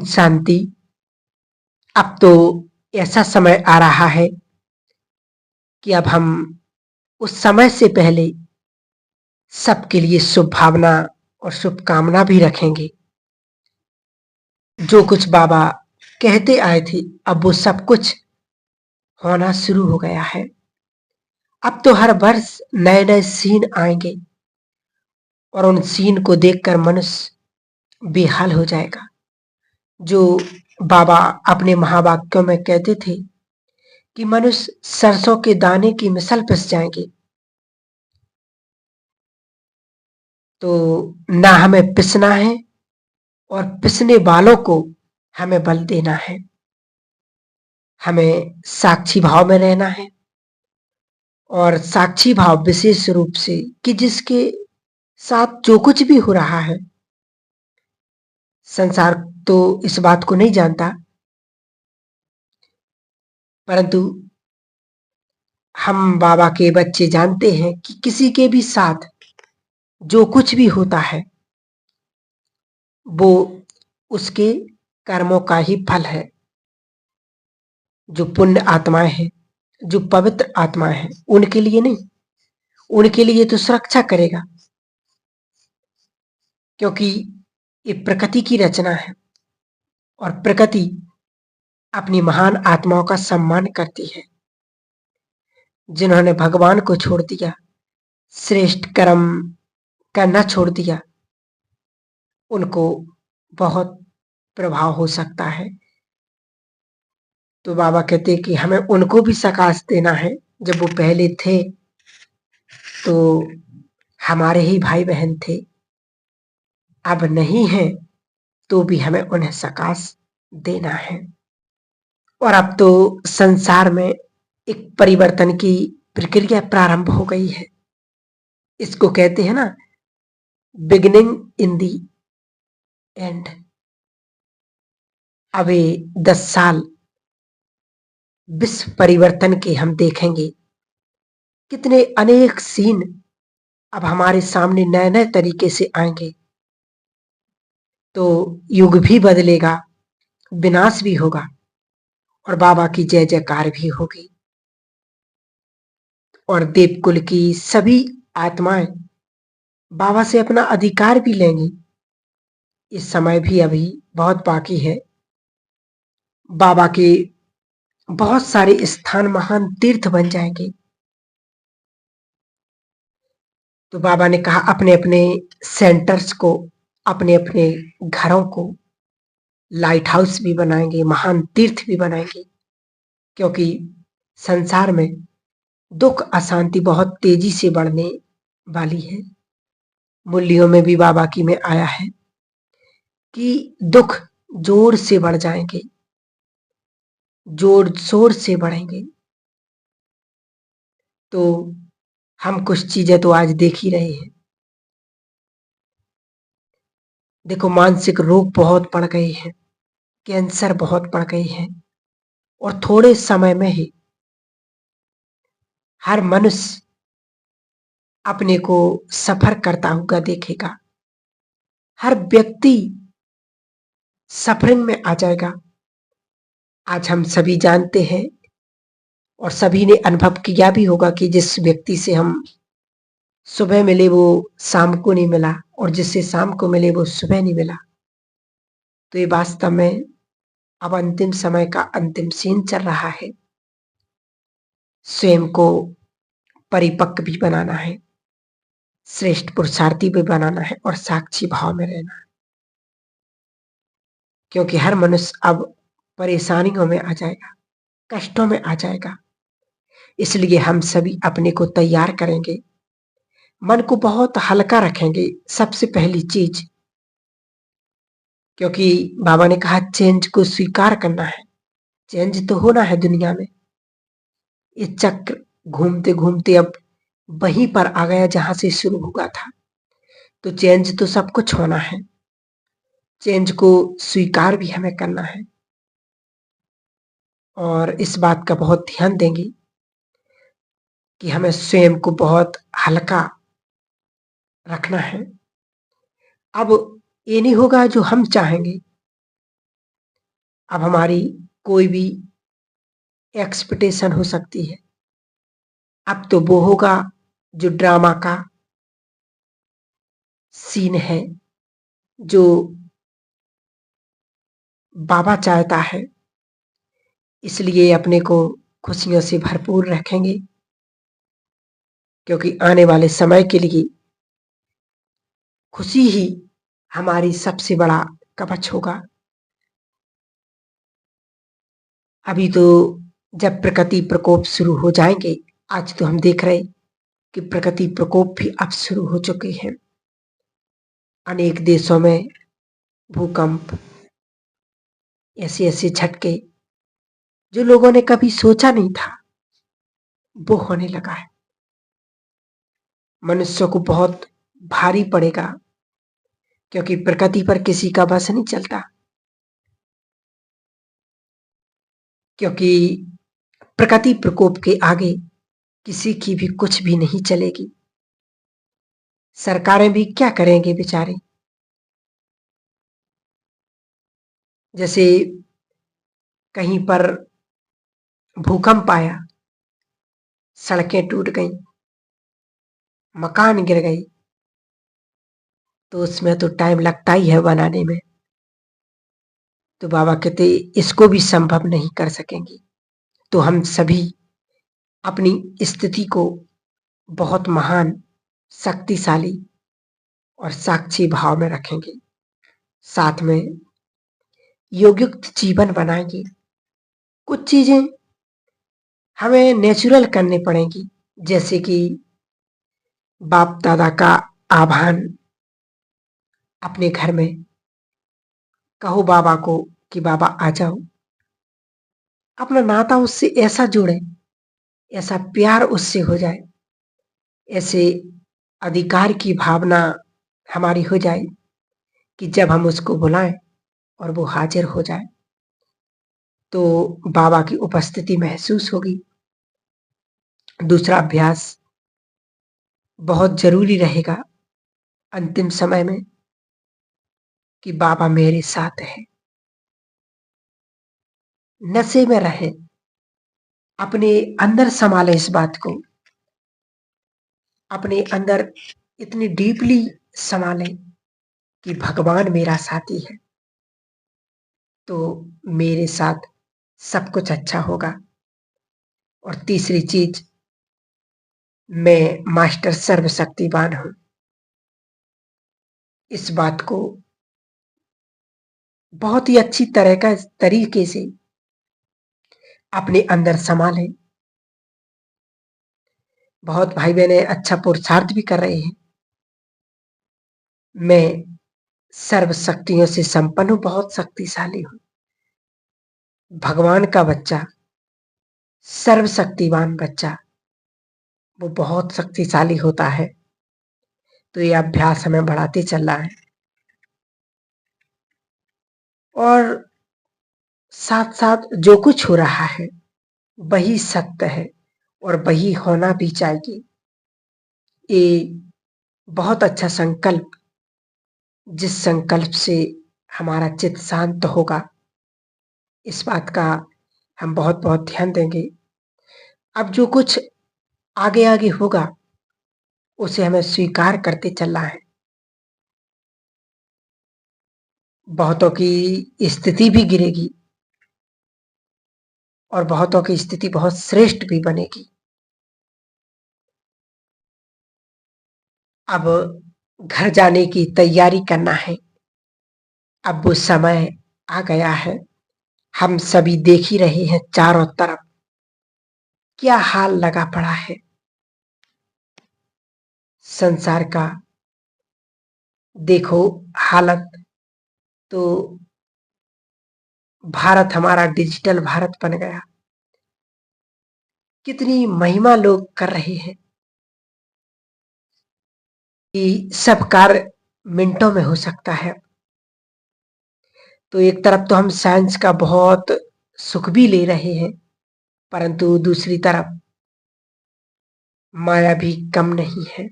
ओम शांति। अब तो ऐसा समय आ रहा है कि अब हम उस समय से पहले सबके लिए शुभ भावना और शुभकामना भी रखेंगे। जो कुछ बाबा कहते आए थे, अब वो सब कुछ होना शुरू हो गया है। अब तो हर वर्ष नए नए सीन आएंगे और उन सीन को देखकर मनुष्य बेहाल हो जाएगा। जो बाबा अपने महावाक्यों में कहते थे कि मनुष्य सरसों के दाने की मिसल पिस जाएंगे, तो ना हमें पिसना है और पिसने वालों को हमें बल देना है। हमें साक्षी भाव में रहना है और साक्षी भाव विशेष रूप से कि जिसके साथ जो कुछ भी हो रहा है, संसार तो इस बात को नहीं जानता, परंतु हम बाबा के बच्चे जानते हैं कि किसी के भी साथ जो कुछ भी होता है वो उसके कर्मों का ही फल है। जो पुण्य आत्माएं हैं, जो पवित्र आत्माएं हैं, उनके लिए नहीं, उनके लिए तो सुरक्षा करेगा, क्योंकि ये प्रकृति की रचना है और प्रकृति अपनी महान आत्माओं का सम्मान करती है। जिन्होंने भगवान को छोड़ दिया, श्रेष्ठ कर्म करना छोड़ दिया, उनको बहुत प्रभाव हो सकता है। तो बाबा कहते कि हमें उनको भी सकाश देना है। जब वो पहले थे तो हमारे ही भाई बहन थे, अब नहीं है तो भी हमें उन्हें सकाश देना है। और अब तो संसार में एक परिवर्तन की प्रक्रिया प्रारंभ हो गई है। इसको कहते हैं ना, बिगिनिंग इन दी एंड। अभी 10 साल विश्व परिवर्तन के हम देखेंगे। कितने अनेक सीन अब हमारे सामने नए नए तरीके से आएंगे। तो युग भी बदलेगा, विनाश भी होगा और बाबा की जय जयकार भी होगी और देवकुल की सभी आत्माएं बाबा से अपना अधिकार भी लेंगी। इस समय भी अभी बहुत बाकी है। बाबा के बहुत सारे स्थान महान तीर्थ बन जाएंगे। तो बाबा ने कहा अपने अपने सेंटर्स को, अपने अपने घरों को लाइट हाउस भी बनाएंगे, महान तीर्थ भी बनाएंगे, क्योंकि संसार में दुख अशांति बहुत तेजी से बढ़ने वाली है। मूल्यों में भी बाबा की में आया है कि दुख जोर से बढ़ जाएंगे, जोर शोर से बढ़ेंगे। तो हम कुछ चीजें तो आज देख ही रहे हैं। देखो, मानसिक रोग बहुत बढ़ गए हैं, कैंसर बहुत बढ़ गए हैं और थोड़े समय में ही हर मनुष्य अपने को सफर करता हुआ देखेगा। हर व्यक्ति सफरिंग में आ जाएगा। आज हम सभी जानते हैं और सभी ने अनुभव किया भी होगा कि जिस व्यक्ति से हम सुबह मिले वो शाम को नहीं मिला और जिससे शाम को मिले वो सुबह नहीं मिला। तो ये वास्तव में अब अंतिम समय का अंतिम सीन चल रहा है। स्वयं को परिपक्व भी बनाना है, श्रेष्ठ पुरुषार्थी भी बनाना है और साक्षी भाव में रहना है, क्योंकि हर मनुष्य अब परेशानियों में आ जाएगा, कष्टों में आ जाएगा। इसलिए हम सभी अपने को तैयार करेंगे, मन को बहुत हल्का रखेंगे सबसे पहली चीज, क्योंकि बाबा ने कहा चेंज को स्वीकार करना है। चेंज तो होना है दुनिया में। ये चक्र घूमते घूमते अब वहीं पर आ गया जहां से शुरू हुआ था। तो चेंज तो सब कुछ होना है, चेंज को स्वीकार भी हमें करना है और इस बात का बहुत ध्यान देंगे कि हमें स्वयं को बहुत हल्का रखना है। अब ये नहीं होगा जो हम चाहेंगे, अब हमारी कोई भी एक्सपेक्टेशन हो सकती है। अब तो वो होगा जो ड्रामा का सीन है, जो बाबा चाहता है, इसलिए अपने को खुशियों से भरपूर रखेंगे, क्योंकि आने वाले समय के लिए खुशी ही हमारी सबसे बड़ा कवच होगा। अभी तो जब प्रकृति प्रकोप शुरू हो जाएंगे, आज तो हम देख रहे कि प्रकृति प्रकोप भी अब शुरू हो चुके हैं। अनेक देशों में भूकंप, ऐसे ऐसे झटके जो लोगों ने कभी सोचा नहीं था, वो होने लगा है। मनुष्य को बहुत भारी पड़ेगा, क्योंकि प्रकृति पर किसी का बस नहीं चलता, क्योंकि प्रकृति प्रकोप के आगे किसी की भी कुछ भी नहीं चलेगी। सरकारें भी क्या करेंगे बेचारे। जैसे कहीं पर भूकंप आया, सड़कें टूट गईं, मकान गिर गए, तो उसमें तो टाइम लगता ही है बनाने में। तो बाबा कहते इसको भी संभव नहीं कर सकेंगे। तो हम सभी अपनी स्थिति को बहुत महान, शक्तिशाली और साक्षी भाव में रखेंगे। साथ में योगयुक्त जीवन बनाएंगे। कुछ चीजें हमें नेचुरल करनी पड़ेंगी, जैसे कि बाप दादा का आह्वान अपने घर में कहो बाबा को कि बाबा आ जाओ। अपना नाता उससे ऐसा जोड़े, ऐसा प्यार उससे हो जाए, ऐसे अधिकार की भावना हमारी हो जाए कि जब हम उसको बुलाएं और वो हाजिर हो जाए, तो बाबा की उपस्थिति महसूस होगी। दूसरा अभ्यास बहुत जरूरी रहेगा अंतिम समय में, कि बाबा मेरे साथ है। नशे में रहे, अपने अंदर संभाले इस बात को, अपने अंदर इतनी डीपली संभाले कि भगवान मेरा साथी है, तो मेरे साथ सब कुछ अच्छा होगा। और तीसरी चीज, मैं मास्टर सर्वशक्तिवान हूं, इस बात को बहुत ही अच्छी तरह का तरीके से अपने अंदर संभाले। बहुत भाई बहने अच्छा पुरुषार्थ भी कर रहे हैं। मैं सर्व शक्तियों से संपन्न हूं, बहुत शक्तिशाली हूं। भगवान का बच्चा, सर्वशक्तिवान बच्चा, वो बहुत शक्तिशाली होता है। तो ये अभ्यास हमें बढ़ाते चलना है, और साथ साथ जो कुछ हो रहा है वही सत्य है और वही होना भी चाहिए। ये बहुत अच्छा संकल्प, जिस संकल्प से हमारा चित्त शांत होगा, इस बात का हम बहुत बहुत ध्यान देंगे। अब जो कुछ आगे आगे होगा उसे हमें स्वीकार करते चलना है। बहुतों की स्थिति भी गिरेगी और बहुतों की स्थिति बहुत श्रेष्ठ भी बनेगी। अब घर जाने की तैयारी करना है। अब वो समय आ गया है। हम सभी देख ही रहे हैं चारों तरफ क्या हाल लगा पड़ा है संसार का। देखो हालत तो, भारत हमारा डिजिटल भारत बन गया। कितनी महिमा लोग कर रहे हैं कि सब कार्य मिनटों में हो सकता है। तो एक तरफ तो हम साइंस का बहुत सुख भी ले रहे हैं, परंतु दूसरी तरफ माया भी कम नहीं है।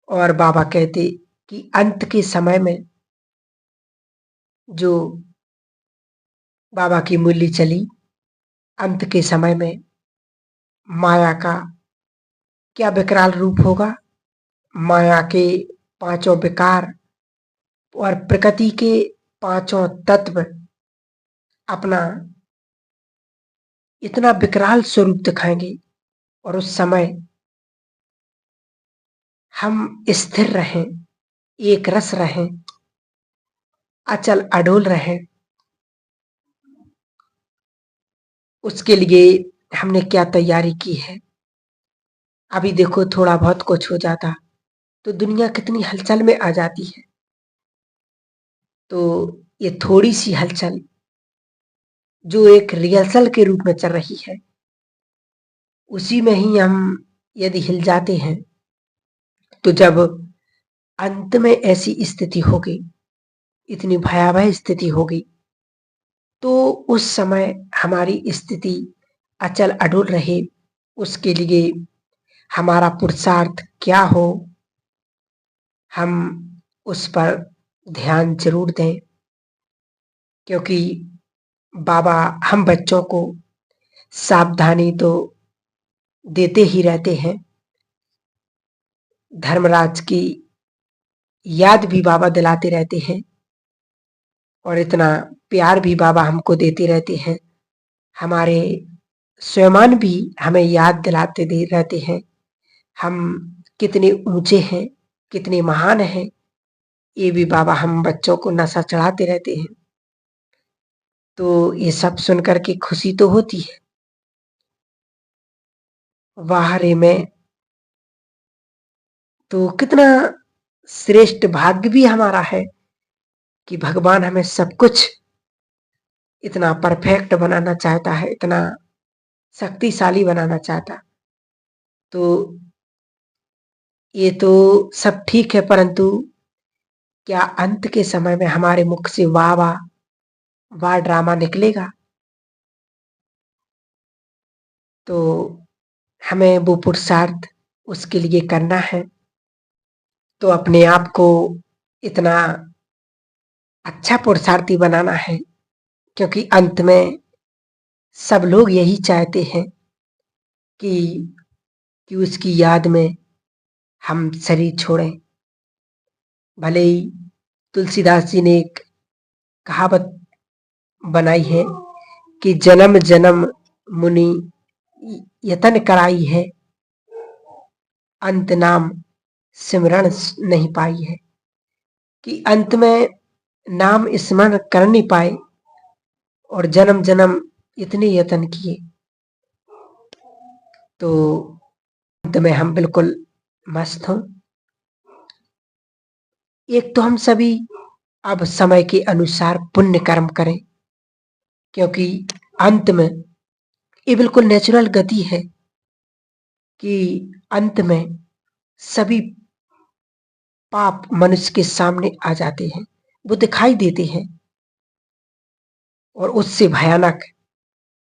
और बाबा कहते कि अंत के समय में जो बाबा की मूली चली। अंत के समय में माया का क्या विकराल रूप होगा। माया के पांचों विकार और प्रकृति के पांचों तत्व अपना इतना विकराल स्वरूप दिखाएंगे और उस समय हम स्थिर रहें, एक रस रहें, अचल अडोल रहें। उसके लिए हमने क्या तैयारी की है। अभी देखो थोड़ा बहुत कुछ हो जाता तो दुनिया कितनी हलचल में आ जाती है। तो ये थोड़ी सी हलचल जो एक रिहर्सल के रूप में चल रही है, उसी में ही हम यदि हिल जाते हैं तो जब अंत में ऐसी स्थिति होगी, इतनी भयावह स्थिति होगी, तो उस समय हमारी स्थिति अचल अडोल रहे, उसके लिए हमारा पुरुषार्थ क्या हो, हम उस पर ध्यान जरूर दें। क्योंकि बाबा हम बच्चों को सावधानी तो देते ही रहते हैं। धर्मराज की याद भी बाबा दिलाते रहते हैं और इतना प्यार भी बाबा हमको देते रहते हैं। हमारे स्वयं भी हमें याद दिलाते दे रहते हैं हम कितने ऊंचे हैं, कितने महान हैं। ये भी बाबा हम बच्चों को नशा चढ़ाते रहते हैं। तो ये सब सुनकर के खुशी तो होती है। वाह रे में तो कितना श्रेष्ठ भाग्य भी हमारा है कि भगवान हमें सब कुछ इतना परफेक्ट बनाना चाहता है, इतना शक्तिशाली बनाना चाहता। तो ये तो सब ठीक है, परंतु क्या अंत के समय में हमारे मुख से वाह वाह वाह ड्रामा निकलेगा? तो हमें वो पुरुषार्थ उसके लिए करना है। तो अपने आप को इतना अच्छा पुरुषार्थी बनाना है, क्योंकि अंत में सब लोग यही चाहते हैं कि उसकी याद में हम शरीर छोड़ें। भले ही तुलसीदास जी ने एक कहावत बनाई है कि जन्म जन्म मुनि यतन कराई है, अंत नाम सिमरण नहीं पाई है। कि अंत में नाम स्मरण कर नहीं पाए और जन्म जन्म इतने यत्न किए, तो अंत में हम बिल्कुल मस्त हों। एक तो हम सभी अब समय के अनुसार पुण्य कर्म करें, क्योंकि अंत में ये बिल्कुल नेचुरल गति है कि अंत में सभी पाप मनुष्य के सामने आ जाते हैं, वो दिखाई देते हैं। और उससे भयानक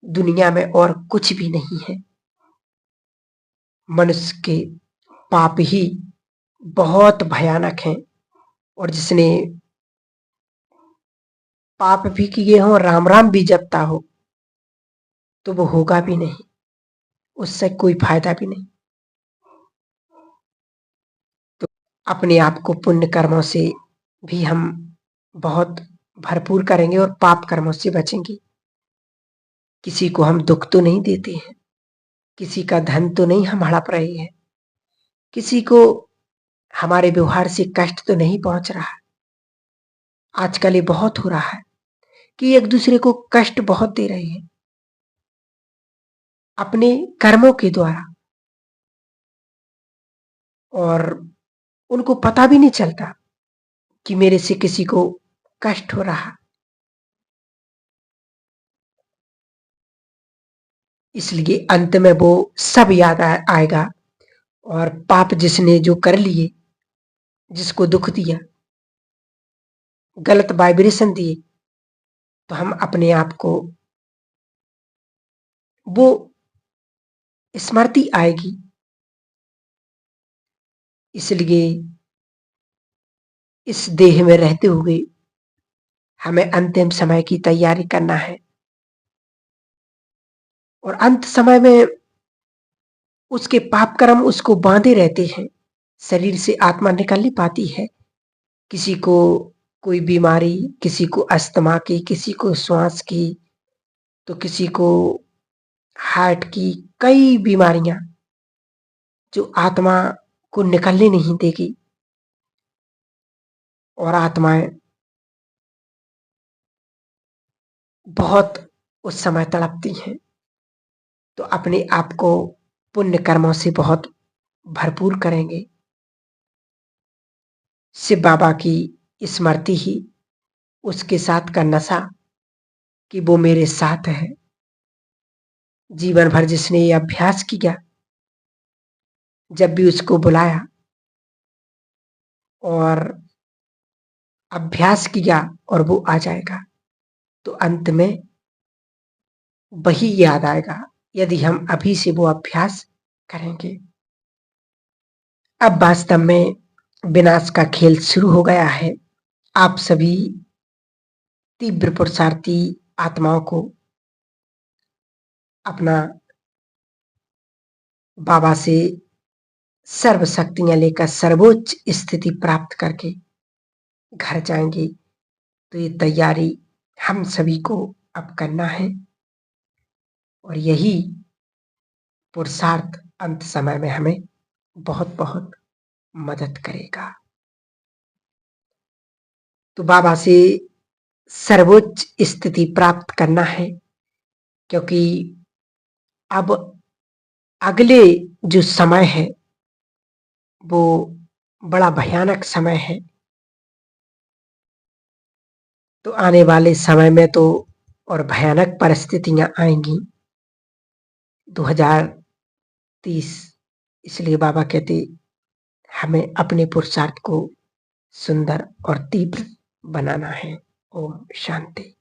दुनिया में और कुछ भी नहीं है। मनुष्य के पाप ही बहुत भयानक हैं। और जिसने पाप भी किए हों, राम राम भी जपता हो, तो वो होगा भी नहीं, उससे कोई फायदा भी नहीं। तो अपने आप को पुण्य कर्मों से भी हम बहुत भरपूर करेंगे और पाप कर्मों से बचेंगे। किसी को हम दुख तो नहीं देते हैं, किसी का धन तो नहीं हम हड़प रहे हैं, किसी को हमारे व्यवहार से कष्ट तो नहीं पहुंच रहा। आजकल ये बहुत हो रहा है कि एक दूसरे को कष्ट बहुत दे रहे हैं अपने कर्मों के द्वारा, और उनको पता भी नहीं चलता कि मेरे से किसी को कष्ट हो रहा। इसलिए अंत में वो सब याद आएगा। और पाप जिसने जो कर लिए, जिसको दुख दिया, गलत वाइब्रेशन दिए, तो हम अपने आप को वो स्मृति आएगी। इसलिए इस देह में रहते हुए हमें अंतिम समय की तैयारी करना है। और अंत समय में उसके पाप कर्म उसको बांधे रहते हैं, शरीर से आत्मा निकल नहीं पाती है। किसी को कोई बीमारी, किसी को अस्थमा की, किसी को श्वास की, तो किसी को हार्ट की, कई बीमारियां जो आत्मा को निकलने नहीं देगी और आत्माएं बहुत उस समय तड़पती हैं। तो अपने आप को पुण्य कर्मों से बहुत भरपूर करेंगे। शिव बाबा की स्मृति ही उसके साथ का नशा कि वो मेरे साथ है। जीवन भर जिसने ये अभ्यास किया, जब भी उसको बुलाया और अभ्यास किया और वो आ जाएगा, तो अंत में वही याद आएगा यदि हम अभी से वो अभ्यास करेंगे। अब वास्तव में विनाश का खेल शुरू हो गया है। आप सभी तीव्र पुरुषार्थी आत्माओं को अपना बाबा से सर्व शक्तियां लेकर सर्वोच्च स्थिति प्राप्त करके घर जाएंगे। तो ये तैयारी हम सभी को अब करना है और यही पुरुषार्थ अंत समय में हमें बहुत बहुत मदद करेगा। तो बाबा से सर्वोच्च स्थिति प्राप्त करना है, क्योंकि अब अगले जो समय है वो बड़ा भयानक समय है। तो आने वाले समय में तो और भयानक परिस्थितियां आएंगी 2030। इसलिए बाबा कहते हमें अपने पुरुषार्थ को सुंदर और तीव्र बनाना है। ओम शांति।